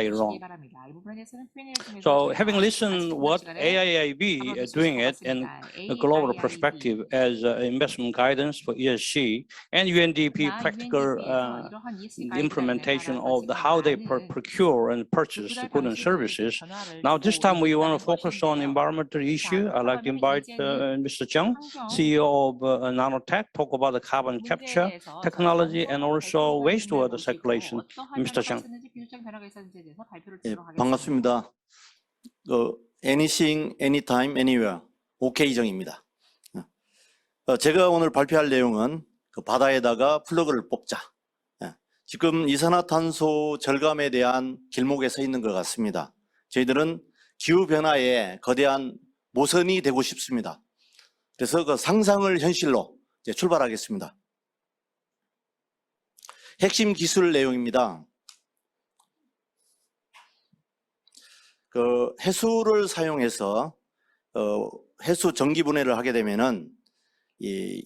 wrong. So having listened what AIIB is doing it in a global perspective as investment guidance for ESG and UNDP practical implementation of how they procure and purchase the goods and services. Now this time we want to focus on environmental issue. I'd like to invite Mr. Chung, CEO of Nanotech, talk about the carbon capture technology and also wastewater circulation. Mr. Chung. 예, 반갑습니다. Anything, anytime, anywhere. OK정입니다. 제가 오늘 발표할 내용은 그 바다에다가 플러그를 뽑자. 지금 이산화탄소 절감에 대한 길목에 서 있는 것 같습니다. 저희들은 기후변화의 거대한 모선이 되고 싶습니다. 그래서 그 상상을 현실로 이제 출발하겠습니다. 핵심 기술 내용입니다. 그 해수를 사용해서 해수 전기 분해를 하게 되면은 이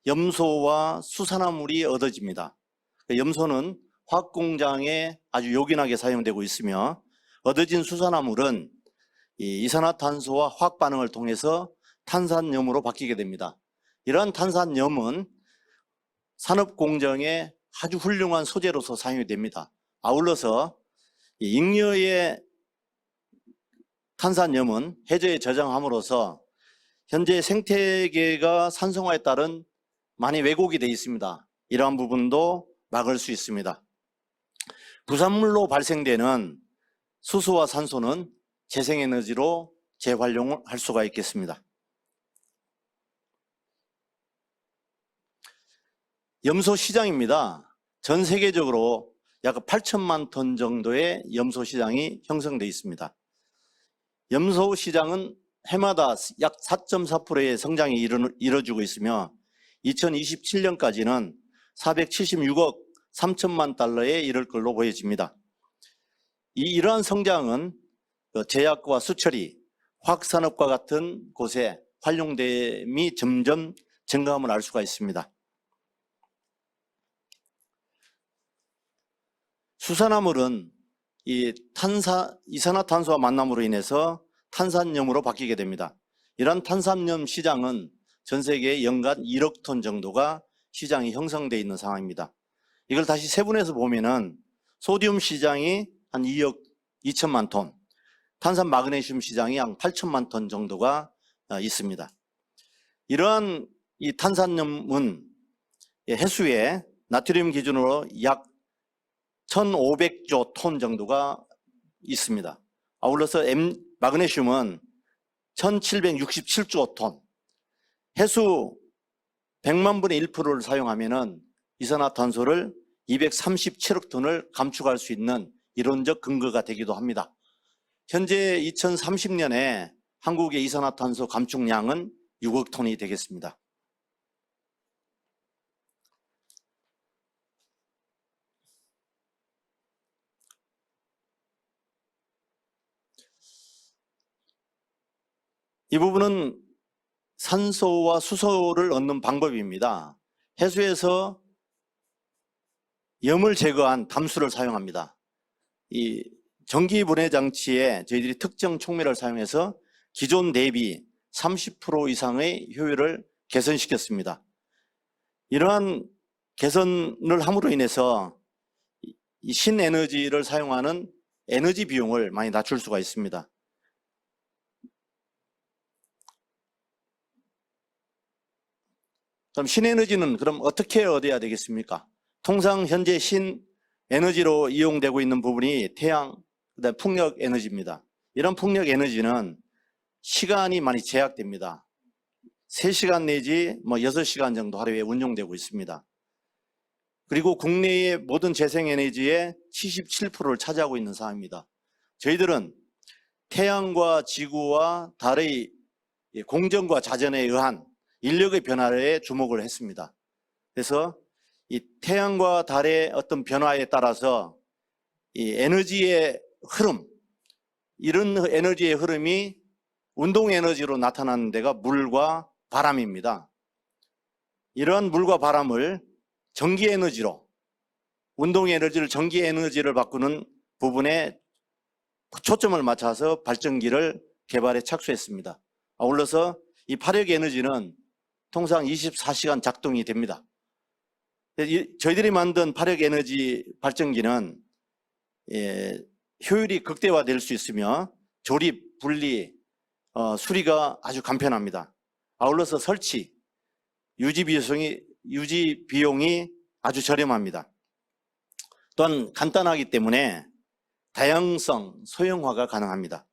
염소와 수산화물이 얻어집니다. 염소는 화학 공장에 아주 요긴하게 사용되고 있으며 얻어진 수산화물은 이 이산화탄소와 화학 반응을 통해서 탄산염으로 바뀌게 됩니다. 이러한 탄산염은 산업 공정에 아주 훌륭한 소재로서 사용이 됩니다. 아울러서 잉여의 탄산염은 해저에 저장함으로써 현재 생태계가 산성화에 따른 많이 왜곡이 되어 있습니다. 이러한 부분도 막을 수 있습니다. 부산물로 발생되는 수소와 산소는 재생에너지로 재활용을 할 수가 있겠습니다. 염소 시장입니다. 전 세계적으로 약 8천만 톤 정도의 염소 시장이 형성되어 있습니다. 염소 시장은 해마다 약 4.4%의 성장이 이뤄지고 있으며 2027년까지는 476억 3천만 달러에 이를 걸로 보여집니다. 이러한 성장은 제약과 수처리, 화학산업과 같은 곳에 활용됨이 점점 증가함을 알 수가 있습니다. 수산화물은 이 이산화탄소와 만남으로 인해서 탄산염으로 바뀌게 됩니다. 이러한 탄산염 시장은 전 세계에 연간 1억 톤 정도가 시장이 형성되어 있는 상황입니다. 이걸 다시 세분해서 보면은 소듐 시장이 한 2억 2천만 톤, 탄산 마그네슘 시장이 한 8천만 톤 정도가 있습니다. 이러한 이 탄산염은 해수에 나트륨 기준으로 약 1,500조 톤 정도가 있습니다. 아울러서 마그네슘은 1,767조 톤, 해수 100만 분의 1%를 사용하면은 이산화탄소를 237억 톤을 감축할 수 있는 이론적 근거가 되기도 합니다. 현재 2030년에 한국의 이산화탄소 감축량은 6억 톤이 되겠습니다. 이 부분은 산소와 수소를 얻는 방법입니다. 해수에서 염을 제거한 담수를 사용합니다. 이 전기 분해 장치에 저희들이 특정 촉매를 사용해서 기존 대비 30% 이상의 효율을 개선시켰습니다. 이러한 개선을 함으로 인해서 이 신에너지를 사용하는 에너지 비용을 많이 낮출 수가 있습니다. 그럼 신에너지는 그럼 어떻게 얻어야 되겠습니까? 통상 현재 신에너지로 이용되고 있는 부분이 태양, 그다음 풍력 에너지입니다. 이런 풍력 에너지는 시간이 많이 제약됩니다. 3시간 내지 6시간 정도 하루에 운용되고 있습니다. 그리고 국내의 모든 재생에너지의 77%를 차지하고 있는 상황입니다. 저희들은 태양과 지구와 달의 공전과 자전에 의한 인력의 변화에 주목을 했습니다. 그래서 이 태양과 달의 어떤 변화에 따라서 이 에너지의 흐름, 이런 에너지의 흐름이 운동 에너지로 나타나는 데가 물과 바람입니다. 이러한 물과 바람을 전기 에너지로, 운동 에너지를 전기 에너지를 바꾸는 부분에 초점을 맞춰서 발전기를 개발에 착수했습니다. 아울러서 이 파력 에너지는 통상 24시간 작동이 됩니다. 저희들이 만든 파력 에너지 발전기는 효율이 극대화될 수 있으며 조립, 분리, 수리가 아주 간편합니다. 아울러서 설치, 유지 비용이 아주 저렴합니다. 또한 간단하기 때문에 다양성, 소형화가 가능합니다.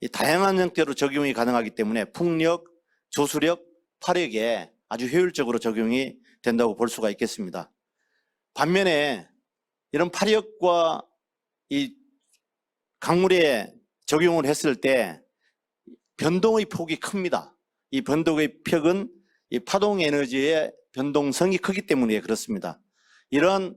이 다양한 형태로 적용이 가능하기 때문에 풍력, 조수력, 파력에 아주 효율적으로 적용이 된다고 볼 수가 있겠습니다. 반면에 이런 파력과 이 강물에 적용을 했을 때 변동의 폭이 큽니다. 이 변동의 폭은 이 파동 에너지의 변동성이 크기 때문에 그렇습니다. 이런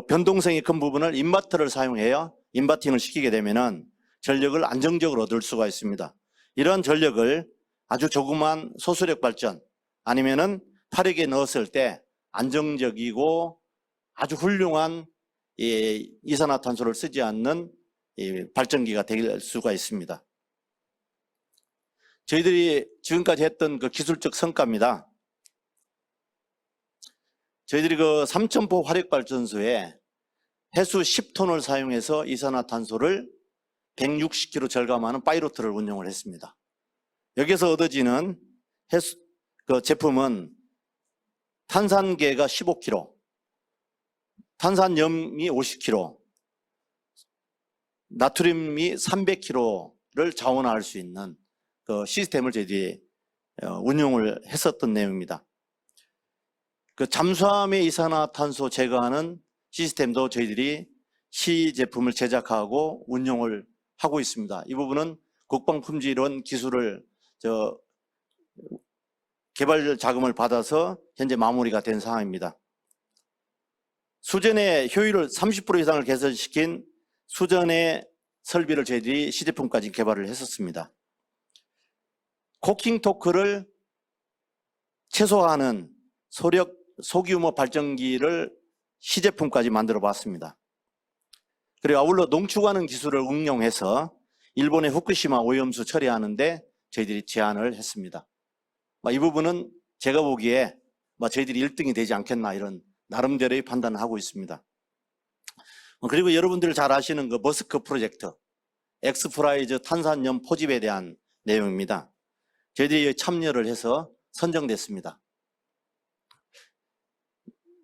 변동성이 큰 부분을 인버터를 사용해요. 인버팅을 시키게 되면은 전력을 안정적으로 얻을 수가 있습니다. 이런 전력을 아주 조그만 소수력 발전 아니면은 파력에 넣었을 때 안정적이고 아주 훌륭한 이산화탄소를 쓰지 않는 발전기가 될 수가 있습니다. 저희들이 지금까지 했던 그 기술적 성과입니다. 저희들이 그 삼천포 화력발전소에 해수 10톤을 사용해서 이산화탄소를 160kg 절감하는 파이로트를 운영을 했습니다. 여기서 얻어지는 그 제품은 탄산계가 15kg, 탄산염이 50kg, 나트륨이 300kg를 자원화할 수 있는 그 시스템을 저희들이 운용을 했었던 내용입니다. 그 잠수함의 이산화탄소 제거하는 시스템도 저희들이 시제품을 제작하고 운용을 하고 있습니다. 이 부분은 국방품질원 기술을 개발 자금을 받아서 현재 마무리가 된 상황입니다. 수전의 효율을 30% 이상을 개선시킨 수전의 설비를 저희들이 시제품까지 개발을 했었습니다. 코킹 토크를 최소화하는 소규모 발전기를 시제품까지 만들어 봤습니다. 그리고 아울러 농축하는 기술을 응용해서 일본의 후쿠시마 오염수 처리하는데 저희들이 제안을 했습니다. 이 부분은 제가 보기에 저희들이 1등이 되지 않겠나 이런 나름대로의 판단을 하고 있습니다. 그리고 여러분들 잘 아시는 그 머스크 프로젝트, 엑스프라이즈 탄산염 포집에 대한 내용입니다. 저희들이 참여를 해서 선정됐습니다.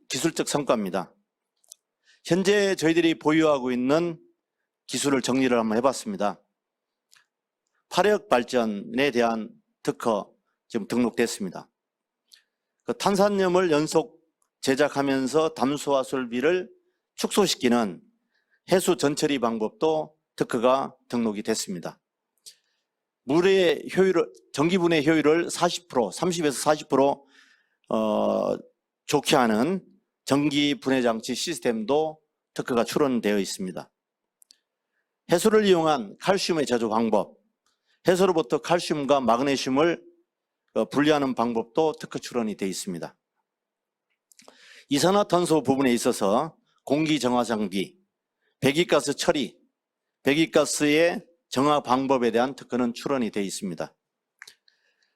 기술적 성과입니다. 현재 저희들이 보유하고 있는 기술을 정리를 한번 해봤습니다. 파력 발전에 대한 특허 지금 등록됐습니다. 그 탄산염을 연속 제작하면서 담수화 설비를 축소시키는 해수 전처리 방법도 특허가 등록이 됐습니다. 물의 효율을, 전기분해 효율을 30에서 40% 좋게 하는 전기 분해 장치 시스템도 특허가 출원되어 있습니다. 해수를 이용한 칼슘의 제조 방법, 해수로부터 칼슘과 마그네슘을 분리하는 방법도 특허 출원이 되어 있습니다. 이산화탄소 부분에 있어서 공기 정화 장비, 배기가스 처리, 배기가스의 정화 방법에 대한 특허는 출원이 되어 있습니다.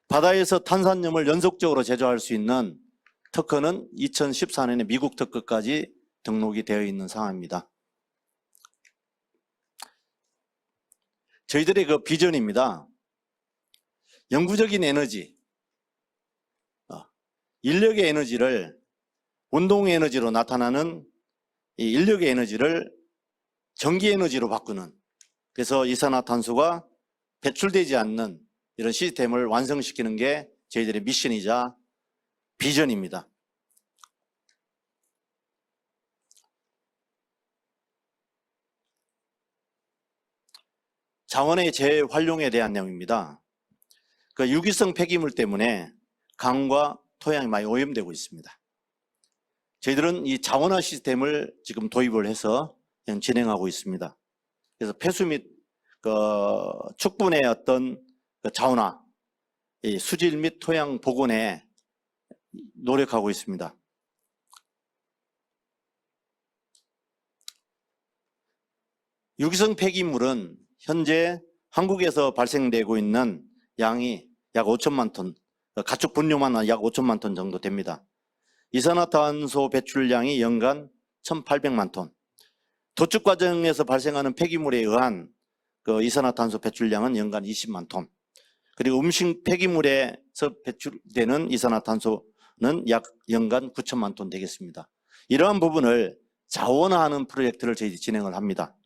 바다에서 탄산염을 연속적으로 제조할 수 있는 특허는 2014년에 미국 특허까지 등록이 되어 있는 상황입니다. 저희들의 그 비전입니다. 영구적인 에너지, 인력의 에너지를 운동 에너지로 나타나는 이 인력의 에너지를 전기 에너지로 바꾸는, 그래서 이산화탄소가 배출되지 않는 이런 시스템을 완성시키는 게 저희들의 미션이자 비전입니다. 자원의 재활용에 대한 내용입니다. 그 유기성 폐기물 때문에 강과 토양이 많이 오염되고 있습니다. 저희들은 이 자원화 시스템을 지금 도입을 해서 진행하고 있습니다. 그래서 폐수 및 축분의 어떤 자원화, 수질 및 토양 복원에 노력하고 있습니다. 유기성 폐기물은 현재 한국에서 발생되고 있는 양이 약 5천만 톤, 가축 분뇨만 약 5천만 톤 정도 됩니다. 이산화탄소 배출량이 연간 1,800만 톤. 도축 과정에서 발생하는 폐기물에 의한 그 이산화탄소 배출량은 연간 20만 톤. 그리고 음식 폐기물에서 배출되는 이산화탄소는 약 연간 9천만 톤 되겠습니다. 이러한 부분을 자원화하는 프로젝트를 저희들이 진행을 합니다.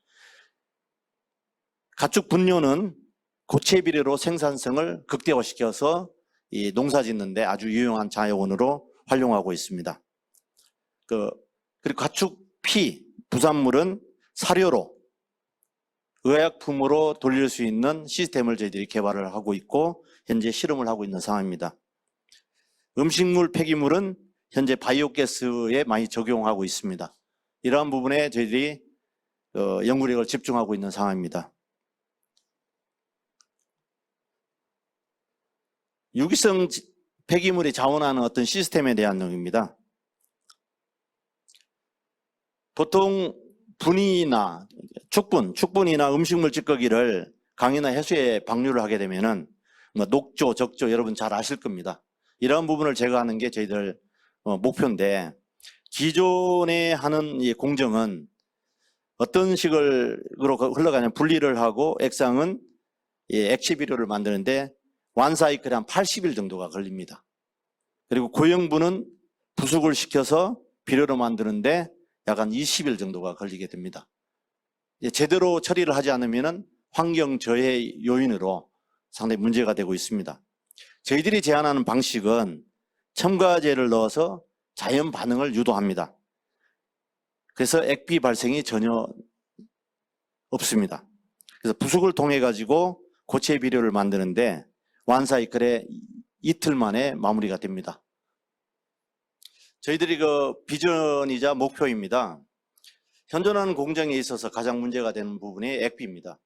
가축 분뇨는 고체 비료로 생산성을 극대화시켜서 이 농사 짓는데 아주 유용한 자원으로 활용하고 있습니다. 그리고 가축 피, 부산물은 사료로 의약품으로 돌릴 수 있는 시스템을 저희들이 개발을 하고 있고 현재 실험을 하고 있는 상황입니다. 음식물 폐기물은 현재 바이오가스에 많이 적용하고 있습니다. 이러한 부분에 저희들이 연구력을 집중하고 있는 상황입니다. 유기성 폐기물이 자원하는 어떤 시스템에 대한 내용입니다. 보통 분이나 축분이나 음식물 찌꺼기를 강이나 해수에 방류를 하게 되면은 녹조, 적조 여러분 잘 아실 겁니다. 이러한 부분을 제거하는 게 저희들 목표인데 기존에 하는 이 공정은 어떤 식으로 흘러가냐면 분리를 하고 액상은 액체 비료를 만드는데 완사이클이 한 80일 정도가 걸립니다. 그리고 고형분은 부숙을 시켜서 비료로 만드는데 약 한 20일 정도가 걸리게 됩니다. 제대로 처리를 하지 않으면 환경 저해 요인으로 상당히 문제가 되고 있습니다. 저희들이 제안하는 방식은 첨가제를 넣어서 자연 반응을 유도합니다. 그래서 액비 발생이 전혀 없습니다. 그래서 부숙을 통해 가지고 고체 비료를 만드는데 완사이클에 이틀 만에 마무리가 됩니다. 저희들이 그 비전이자 목표입니다. 현존하는 공정에 있어서 가장 문제가 되는 부분이 액비입니다.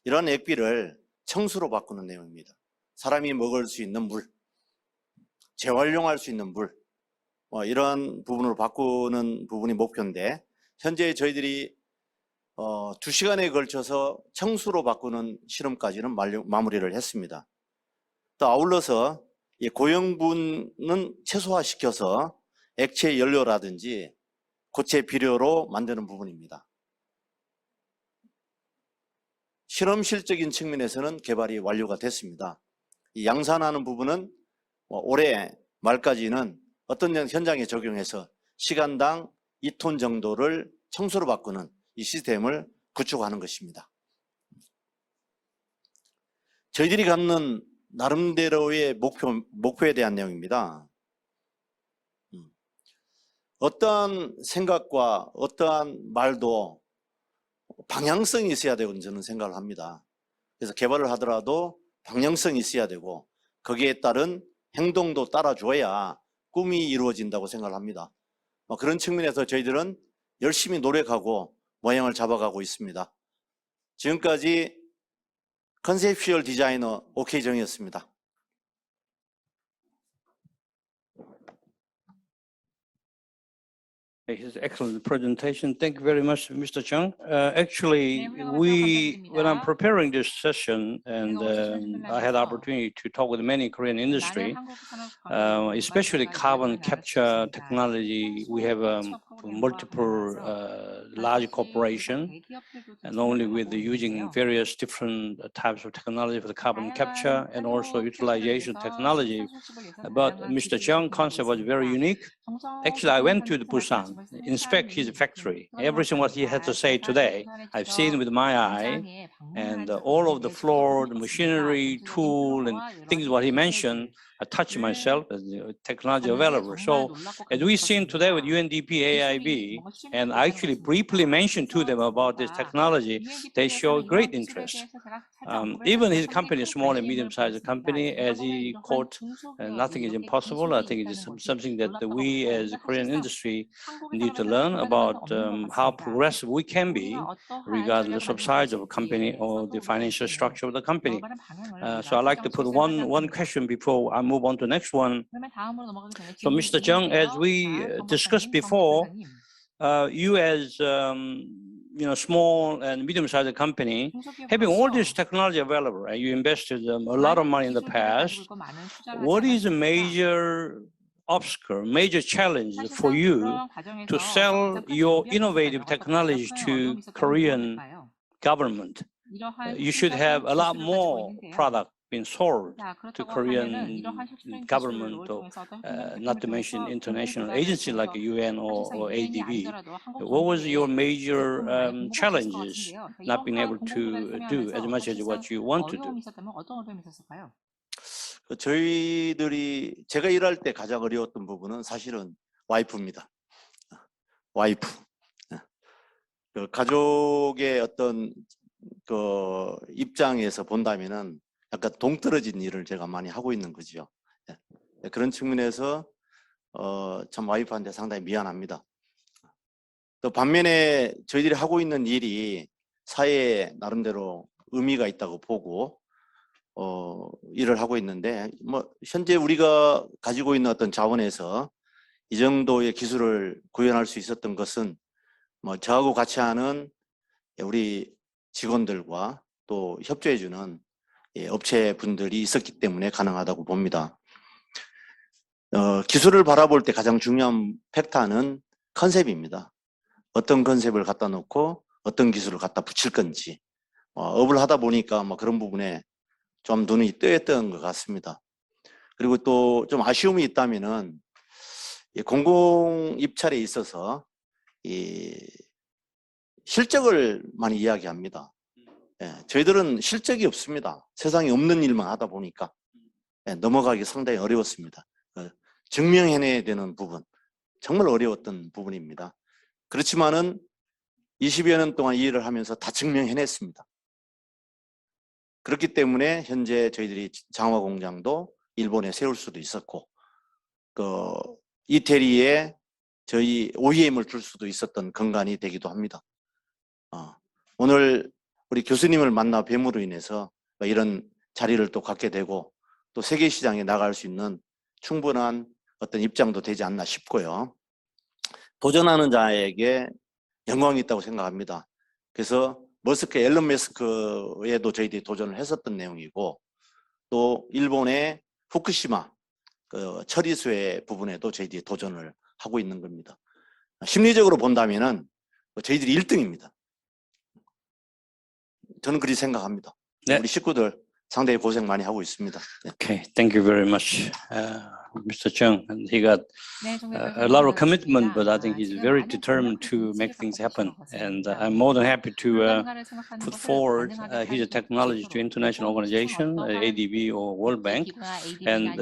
이런 액비를 청수로 바꾸는 내용입니다. 사람이 먹을 수 있는 물, 재활용할 수 있는 물, 이런 부분으로 바꾸는 부분이 목표인데 현재 저희들이 2시간에 걸쳐서 청수로 바꾸는 실험까지는 마무리를 했습니다. 또 아울러서 고형분은 최소화시켜서 액체 연료라든지 고체 비료로 만드는 부분입니다. 실험실적인 측면에서는 개발이 완료가 됐습니다. 이 양산하는 부분은 올해 말까지는 어떤 현장에 적용해서 시간당 2톤 정도를 청소로 바꾸는 이 시스템을 구축하는 것입니다. 저희들이 갖는 나름대로의 목표에 대한 내용입니다. 어떠한 생각과 어떠한 말도 방향성이 있어야 되고 저는 생각을 합니다. 그래서 개발을 하더라도 방향성이 있어야 되고 거기에 따른 행동도 따라줘야 꿈이 이루어진다고 생각을 합니다. 그런 측면에서 저희들은 열심히 노력하고 모양을 잡아가고 있습니다. 지금까지 컨셉슈얼 디자이너 오케이정이었습니다. His excellent presentation. Thank you very much, Mr. Chung. Actually, when I'm preparing this session, and I had the opportunity to talk with many Korean industry, especially carbon capture technology. We have multiple large corporation, and only with using various different types of technology for the carbon capture and also utilization technology. But Mr. Chung concept was very unique. Actually, I went to the Busan, inspect his factory. Everything what he had to say today, I've seen with my eye, and all of the floor, the machinery, tool, and things what he mentioned, I touched myself as the technology available. So as we've seen today with UNDP AIB, and I actually briefly mentioned to them about this technology, they show great interest. Even his company, small and medium-sized company, as he quote, nothing is impossible. I think it is something that we as the Korean industry need to learn about how progressive we can be, regardless of size of a company or the financial structure of the company. So I'd like to put one question before I move on to the next one. So Mr. Chung, as we discussed before, you as small and medium-sized company, having all this technology available, and you invested a lot of money in the past, what is a major obstacle, major challenge for you to sell your innovative technology to Korean government? You should have a lot more product being sold to Korean government, or not to mention international agencies like UN or ADB. What was your major challenges not being able to do as much as what you want to do? 저희들이 제가 일할 때 가장 어려웠던 부분은 사실은 와이프입니다. 와이프. 그 가족의 어떤 그 입장에서 본다면은 약간 동떨어진 일을 제가 많이 하고 있는 거죠. 그런 측면에서 참 와이프한테 상당히 미안합니다. 또 반면에 저희들이 하고 있는 일이 사회에 나름대로 의미가 있다고 보고 일을 하고 있는데, 뭐 현재 우리가 가지고 있는 어떤 자원에서 이 정도의 기술을 구현할 수 있었던 것은 뭐 저하고 같이 하는 우리 직원들과 또 협조해주는 업체분들이 있었기 때문에 가능하다고 봅니다. 기술을 바라볼 때 가장 중요한 팩터는 컨셉입니다. 어떤 컨셉을 갖다 놓고 어떤 기술을 갖다 붙일 건지, 업을 하다 보니까 뭐 그런 부분에 좀 눈이 뜨였던 것 같습니다. 그리고 또 좀 아쉬움이 있다면은 공공 입찰에 있어서 실적을 많이 이야기합니다. 저희들은 실적이 없습니다. 세상에 없는 일만 하다 보니까 넘어가기 상당히 어려웠습니다. 증명해내야 되는 부분, 정말 어려웠던 부분입니다. 그렇지만은 20여 년 동안 이 일을 하면서 다 증명해냈습니다. 그렇기 때문에 현재 저희들이 장화 공장도 일본에 세울 수도 있었고, 그 이태리에 저희 OEM을 줄 수도 있었던 근간이 되기도 합니다. 오늘 우리 교수님을 만나 뵈므로 인해서 이런 자리를 또 갖게 되고, 또 세계 시장에 나갈 수 있는 충분한 어떤 입장도 되지 않나 싶고요. 도전하는 자에게 영광이 있다고 생각합니다. 그래서 머스크, 앨런 머스크에도 저희들이 도전을 했었던 내용이고, 또 일본의 후쿠시마 그 처리수의 부분에도 저희들이 도전을 하고 있는 겁니다. 심리적으로 본다면은 저희들이 1등입니다. 저는 그렇게 생각합니다. 네. 우리 식구들 상당히 고생 많이 하고 있습니다. 네. Okay, thank you very much, Mr. Chung. And he got a lot of commitment, but I think he's very determined to make things happen. And I'm more than happy to put forward his technology to international organization, ADB or World Bank. And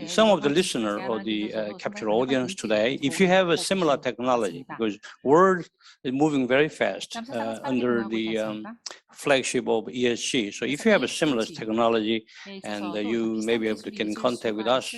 some of the listener or the captured audience today, if you have a similar technology, because world is moving very fast under the flagship of ESG. So if you have a similar technology and you may be able to get in contact with us,